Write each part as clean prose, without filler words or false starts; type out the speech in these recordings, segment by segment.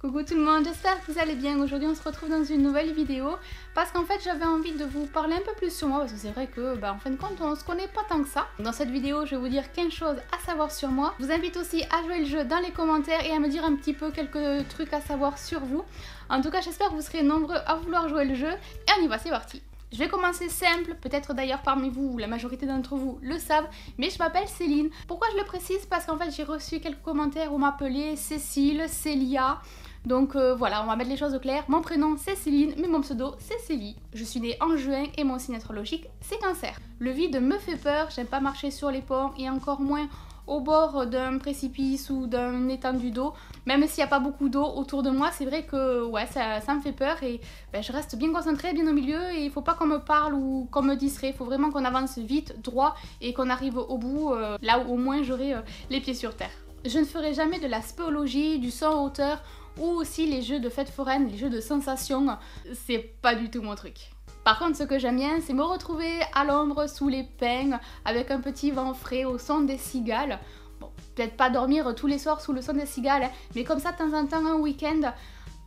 Coucou tout le monde, j'espère que vous allez bien. Aujourd'hui on se retrouve dans une nouvelle vidéo parce qu'en fait j'avais envie de vous parler un peu plus sur moi parce que c'est vrai que en fin de compte on se connaît pas tant que ça. Dans cette vidéo je vais vous dire 15 choses à savoir sur moi. Je vous invite aussi à jouer le jeu dans les commentaires et à me dire un petit peu quelques trucs à savoir sur vous. En tout cas j'espère que vous serez nombreux à vouloir jouer le jeu et on y va, c'est parti. Je vais commencer simple, peut-être d'ailleurs parmi vous, la majorité d'entre vous le savent, mais je m'appelle Céline. Pourquoi je le précise? Parce qu'en fait j'ai reçu quelques commentaires où on m'appelait Cécile, Célia. Donc voilà, on va mettre les choses au clair. Mon prénom c'est Céline, mais mon pseudo c'est Célie. Je suis née en juin et mon signe astrologique c'est Cancer. Le vide me fait peur, j'aime pas marcher sur les ponts et encore moins au bord d'un précipice ou d'un étendue d'eau. Même s'il n'y a pas beaucoup d'eau autour de moi, c'est vrai que ouais, ça me fait peur et je reste bien concentrée, bien au milieu et il faut pas qu'on me parle ou qu'on me distrait. Il faut vraiment qu'on avance vite, droit et qu'on arrive au bout, là où au moins j'aurai les pieds sur terre. Je ne ferai jamais de la spéologie, du saut en hauteur ou aussi les jeux de fêtes foraines, les jeux de sensations, c'est pas du tout mon truc. Par contre, ce que j'aime bien, c'est me retrouver à l'ombre sous les pins, avec un petit vent frais au son des cigales. Bon, peut-être pas dormir tous les soirs sous le son des cigales, hein, mais comme ça, de temps en temps, un week-end,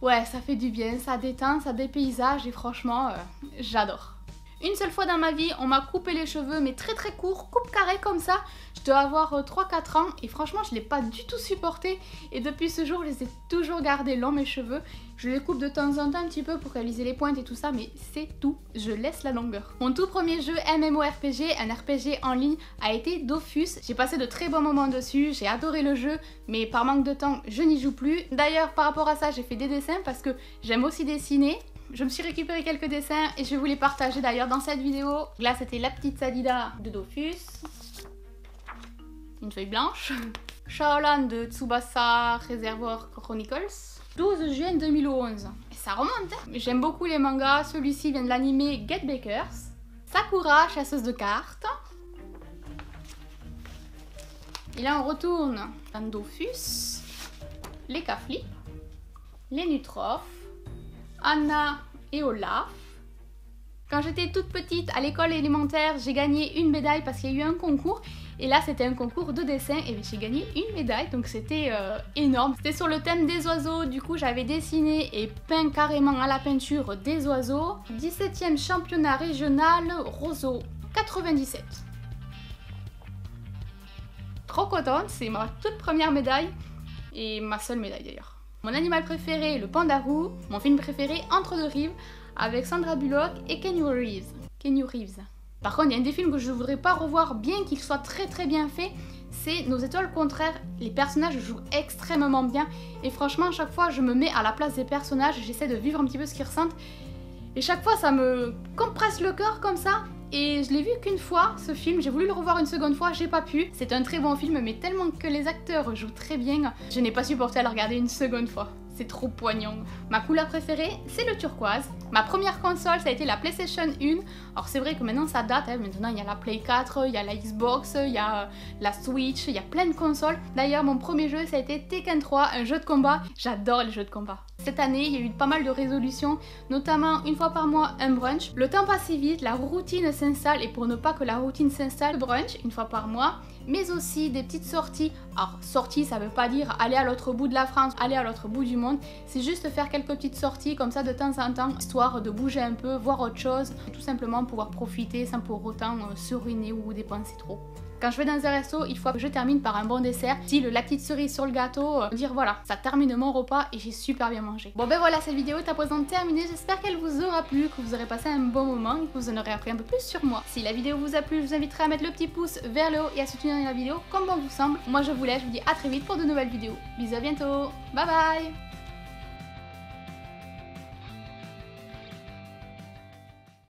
ouais, ça fait du bien, ça détend, ça dépaysage et franchement, j'adore. Une seule fois dans ma vie, on m'a coupé les cheveux, mais très court, coupe carré comme ça. Je dois avoir 3-4 ans et franchement, je ne l'ai pas du tout supporté. Et depuis ce jour, je les ai toujours gardés longs, mes cheveux. Je les coupe de temps en temps un petit peu pour réaliser les pointes et tout ça, mais c'est tout. Je laisse la longueur. Mon tout premier jeu MMORPG, un RPG en ligne, a été Dofus. J'ai passé de très bons moments dessus, j'ai adoré le jeu, mais par manque de temps, je n'y joue plus. D'ailleurs, par rapport à ça, j'ai fait des dessins parce que j'aime aussi dessiner. Je me suis récupéré quelques dessins et je vais vous les partager d'ailleurs dans cette vidéo. Là, c'était la petite Sadida de Dofus. Une feuille blanche. Shaolan de Tsubasa Reservoir Chronicles. 12 juin 2011. Et ça remonte, hein. J'aime beaucoup les mangas. Celui-ci vient de l'anime Get Bakers. Sakura, chasseuse de cartes. Et là, on retourne dans Dofus. Les Kafli. Les Nutrophes. Anna et Olaf. Quand j'étais toute petite à l'école élémentaire, j'ai gagné une médaille parce qu'il y a eu un concours. Et là, c'était un concours de dessin et j'ai gagné une médaille, donc c'était énorme. C'était sur le thème des oiseaux, du coup j'avais dessiné et peint carrément à la peinture des oiseaux. 17e championnat régional Roseau 97. Trop contente, c'est ma toute première médaille et ma seule médaille d'ailleurs. Mon animal préféré, le pandarou. Mon film préféré, Entre deux rives, avec Sandra Bullock et Keanu Reeves. Par contre, il y a un des films que je ne voudrais pas revoir, bien qu'il soit très bien fait, c'est Nos étoiles contraires. Les personnages jouent extrêmement bien et franchement, à chaque fois, je me mets à la place des personnages, j'essaie de vivre un petit peu ce qu'ils ressentent. Et chaque fois, ça me compresse le cœur comme ça. Et je l'ai vu qu'une fois, ce film, j'ai voulu le revoir une seconde fois, j'ai pas pu. C'est un très bon film, mais tellement que les acteurs jouent très bien, je n'ai pas supporté à le regarder une seconde fois. C'est trop poignant. Ma couleur préférée, c'est le turquoise. Ma première console, ça a été la PlayStation 1. Alors c'est vrai que maintenant ça date, hein. Maintenant il y a la Play 4, il y a la Xbox, il y a la Switch, il y a plein de consoles. D'ailleurs mon premier jeu, ça a été Tekken 3, un jeu de combat. J'adore les jeux de combat. Cette année, il y a eu pas mal de résolutions, notamment une fois par mois un brunch. Le temps passe si vite, la routine s'installe et pour ne pas que la routine s'installe, le brunch une fois par mois. Mais aussi des petites sorties. Alors sortie, ça veut pas dire aller à l'autre bout de la France, aller à l'autre bout du monde, c'est juste faire quelques petites sorties comme ça de temps en temps, histoire de bouger un peu, voir autre chose, et tout simplement pouvoir profiter sans pour autant se ruiner ou dépenser trop. Quand je vais dans un resto, il faut que je termine par un bon dessert, style la petite cerise sur le gâteau, dire voilà, ça termine mon repas et j'ai super bien mangé. Bon ben voilà, cette vidéo est à présent terminée, j'espère qu'elle vous aura plu, que vous aurez passé un bon moment et que vous en aurez appris un peu plus sur moi. Si la vidéo vous a plu, je vous inviterai à mettre le petit pouce vers le haut et à soutenir la vidéo comme bon vous semble. Moi je vous laisse, je vous dis à très vite pour de nouvelles vidéos. Bisous, à bientôt, bye bye.